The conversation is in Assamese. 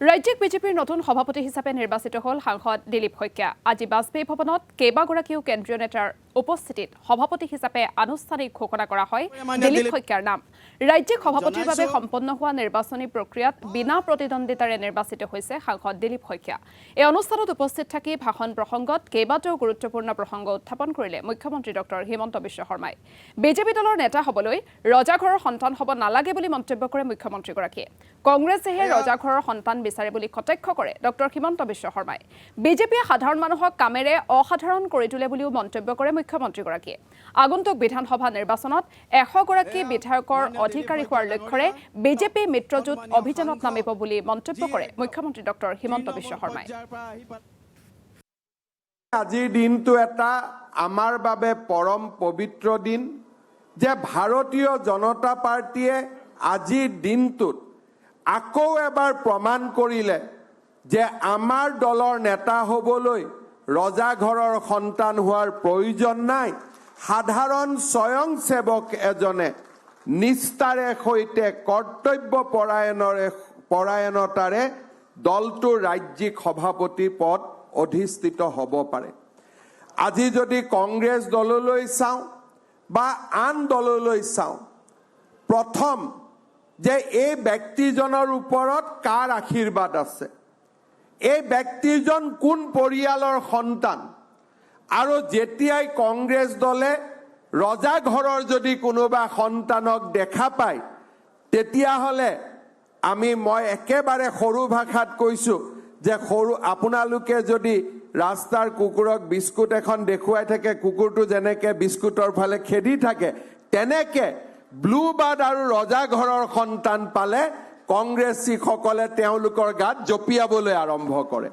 ৰাজ্যিক বিজেপিৰ নতুন সভাপতি হিচাপে নিৰ্বাচিত হ'ল সাংসদ দিলীপ শইকীয়া। আজি বাজপেয়ী ভৱনত কেইবাগৰাকীও কেন্দ্ৰীয় নেতাৰ উপস্থিতিত সভাপতি হিচাপে আনুষ্ঠানিক ঘোষণা কৰা হয় দিলীপ শইকীয়াৰ নাম। ৰাজ্যিক সভাপতিৰ বাবে সম্পন্ন হোৱা নিৰ্বাচনী প্ৰক্ৰিয়াত বিনা প্ৰতিদ্বন্দ্বিতাৰে নিৰ্বাচিত হৈছে সাংসদ দিলীপ শইকীয়া। এই অনুষ্ঠানত উপস্থিত থাকি ভাষণ প্ৰসংগত কেইবাটাও গুৰুত্বপূৰ্ণ প্ৰসংগ উত্থাপন কৰিলে মুখ্যমন্ত্ৰী ডক্টৰ হিমন্ত বিশ্ব শৰ্মাই। বিজেপি দলৰ নেতা হ'বলৈ ৰজাঘৰৰ সন্তান হ'ব নালাগে বুলি মন্তব্য কৰে মুখ্যমন্ত্ৰীগৰাকীয়ে। কংগ্ৰেছেহে ৰজাঘৰৰ সন্তান বিচাৰে বুলি কটাক্ষ কৰে ডক্টৰ হিমন্ত বিশ্ব শৰ্মাই। বিজেপিয়ে সাধাৰণ মানুহক কামেৰে অসাধাৰণ কৰি তোলে বুলিও মন্তব্য কৰে মুখ্যমন্ত্ৰীগৰাকীয়ে। আগন্তুক বিধানসভা নিৰ্বাচনত 100 গৰাকী বিধায়কৰ অধিকাৰী হোৱাৰ লক্ষ্যৰে বিজেপি মিত্ৰজোঁট অভিযানত নামিব বুলি মন্তব্য কৰে মুখ্যমন্ত্ৰী ডক্টৰ হিমন্ত বিশ্ব শৰ্মাই। আজিৰ দিনটো এটা আমাৰ বাবে পৰম পবিত্ৰ দিন যে ভাৰতীয় জনতা পাৰ্টিয়ে আজিৰ দিনটোত আকৌ এবাৰ প্ৰমাণ কৰিলে যে আমাৰ দলৰ নেতা হ'বলৈ ৰজাঘৰৰ সন্তান হোৱাৰ প্ৰয়োজন নাই। সাধাৰণ স্বয়ংসেৱক এজনে নিষ্ঠাৰে সৈতে কৰ্তব্য পৰায়ণতাৰে দলটোৰ ৰাজ্যিক সভাপতি পদ অধিষ্ঠিত হ'ব পাৰে। আজি যদি কংগ্ৰেছ দললৈ চাওঁ বা আন দললৈ চাওঁ, প্ৰথম যে এই ব্যক্তিজনৰ ওপৰত কাৰ আশীৰ্বাদ আছে, এই ব্যক্তিজন কোন পৰিয়ালৰ সন্তান, আৰু যেতিয়াই কংগ্ৰেছ দলে ৰজাঘৰৰ যদি কোনোবা সন্তানক দেখা পায় তেতিয়াহ'লে মই একেবাৰে সৰু ভাষাত কৈছোঁ যে আপোনালোকে যদি ৰাস্তাৰ কুকুৰক বিস্কুট এখন দেখুৱাই থাকে, কুকুৰটো যেনেকৈ বিস্কুটৰ ফালে খেদি থাকে, তেনেকৈ ব্লু বাৰ্ড আৰু ৰজাঘৰৰ সন্তান পালে কংগ্ৰেছীসকলে তেওঁলোকৰ গাত জঁপিয়াবলৈ আৰম্ভ কৰে।